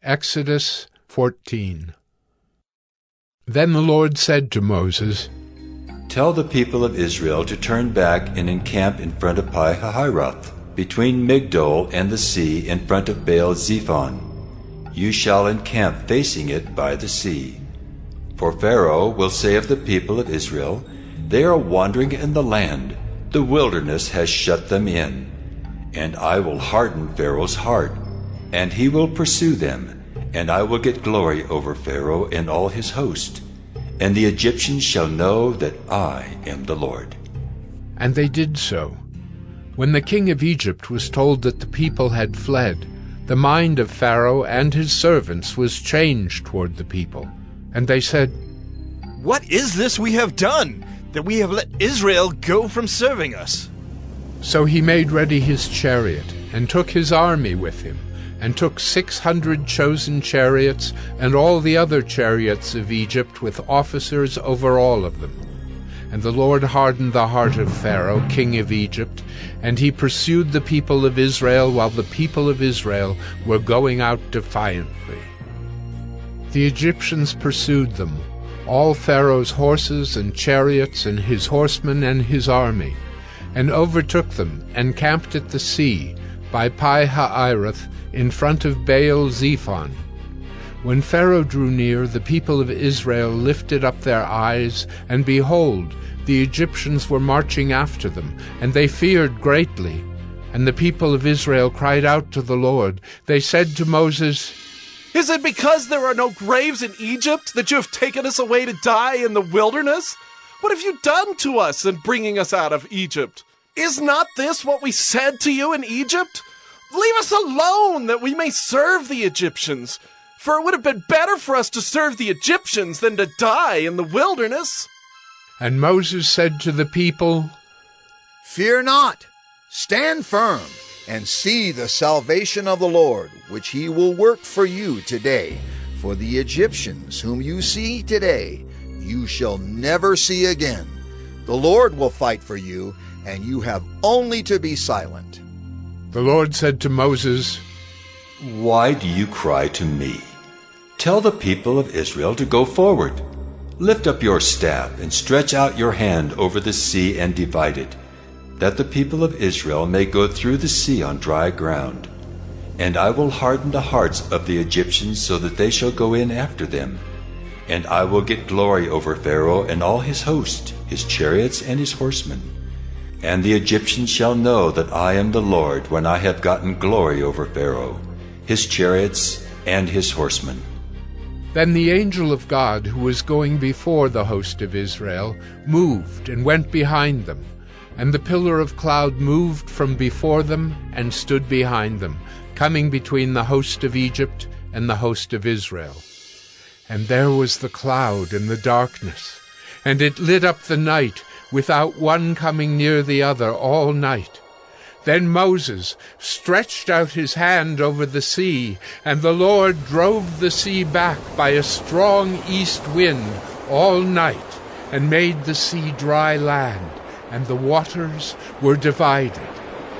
Exodus 14. Then the Lord said to Moses, Tell the people of Israel to turn back and encamp in front of Pi-hahiroth, between Migdol and the sea, in front of Baal-zephon. You shall encamp facing it by the sea. For Pharaoh will say of the people of Israel, They are wandering in the land, the wilderness has shut them in. And I will harden Pharaoh's heart, and he will pursue them, and I will get glory over Pharaoh and all his host. And the Egyptians shall know that I am the Lord. And they did so. When the king of Egypt was told that the people had fled, the mind of Pharaoh and his servants was changed toward the people. And they said, What is this we have done, that we have let Israel go from serving us? So he made ready his chariot, and took his army with him, and took 600 chosen chariots, and all the other chariots of Egypt, with officers over all of them. And the Lord hardened the heart of Pharaoh, king of Egypt, and he pursued the people of Israel, while the people of Israel were going out defiantly. The Egyptians pursued them, all Pharaoh's horses and chariots, and his horsemen and his army, and overtook them, and camped at the sea, by Pi-hahiroth, in front of Baal-zephon. When Pharaoh drew near, the people of Israel lifted up their eyes, and behold, the Egyptians were marching after them, and they feared greatly. And the people of Israel cried out to the Lord. They said to Moses, Is it because there are no graves in Egypt that you have taken us away to die in the wilderness? What have you done to us in bringing us out of Egypt? Is not this what we said to you in Egypt? Leave us alone, that we may serve the Egyptians. For it would have been better for us to serve the Egyptians than to die in the wilderness. And Moses said to the people, Fear not, stand firm, and see the salvation of the Lord, which he will work for you today. For the Egyptians whom you see today, you shall never see again. The Lord will fight for you, and you have only to be silent. The Lord said to Moses, Why do you cry to me? Tell the people of Israel to go forward. Lift up your staff and stretch out your hand over the sea and divide it, that the people of Israel may go through the sea on dry ground. And I will harden the hearts of the Egyptians so that they shall go in after them. And I will get glory over Pharaoh and all his host, his chariots and his horsemen. And the Egyptians shall know that I am the Lord when I have gotten glory over Pharaoh, his chariots, and his horsemen. Then the angel of God, who was going before the host of Israel, moved and went behind them. And the pillar of cloud moved from before them and stood behind them, coming between the host of Egypt and the host of Israel. And there was the cloud and the darkness, and it lit up the night, without one coming near the other all night. Then Moses stretched out his hand over the sea, and the Lord drove the sea back by a strong east wind all night, and made the sea dry land, and the waters were divided.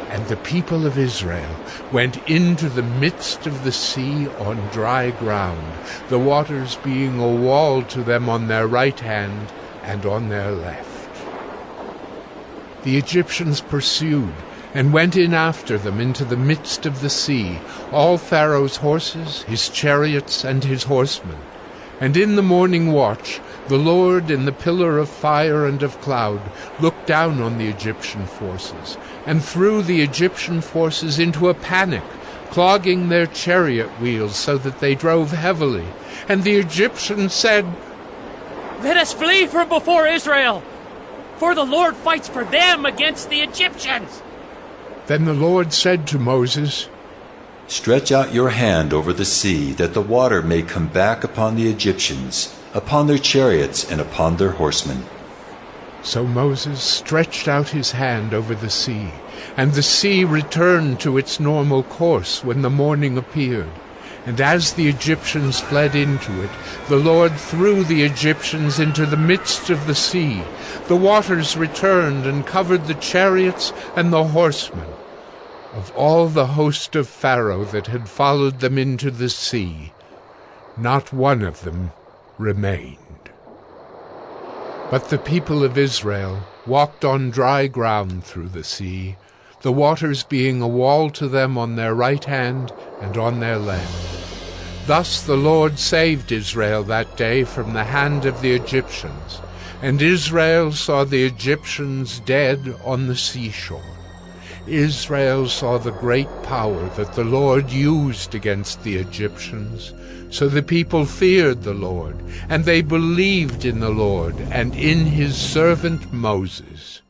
And the people of Israel went into the midst of the sea on dry ground, the waters being a wall to them on their right hand and on their left. The Egyptians pursued, and went in after them into the midst of the sea, all Pharaoh's horses, his chariots, and his horsemen. And in the morning watch, the Lord in the pillar of fire and of cloud looked down on the Egyptian forces, and threw the Egyptian forces into a panic, clogging their chariot wheels so that they drove heavily. And the Egyptians said, Let us flee from before Israel, for the Lord fights for them against the Egyptians. Then the Lord said to Moses, Stretch out your hand over the sea, that the water may come back upon the Egyptians, upon their chariots and upon their horsemen. So Moses stretched out his hand over the sea, and the sea returned to its normal course when the morning appeared. And as the Egyptians fled into it, the Lord threw the Egyptians into the midst of the sea. The waters returned and covered the chariots and the horsemen. Of all the host of Pharaoh that had followed them into the sea, not one of them remained. But the people of Israel walked on dry ground through the sea, the waters being a wall to them on their right hand and on their left. Thus the Lord saved Israel that day from the hand of the Egyptians, and Israel saw the Egyptians dead on the seashore. Israel saw the great power that the Lord used against the Egyptians. So the people feared the Lord, and they believed in the Lord and in his servant Moses.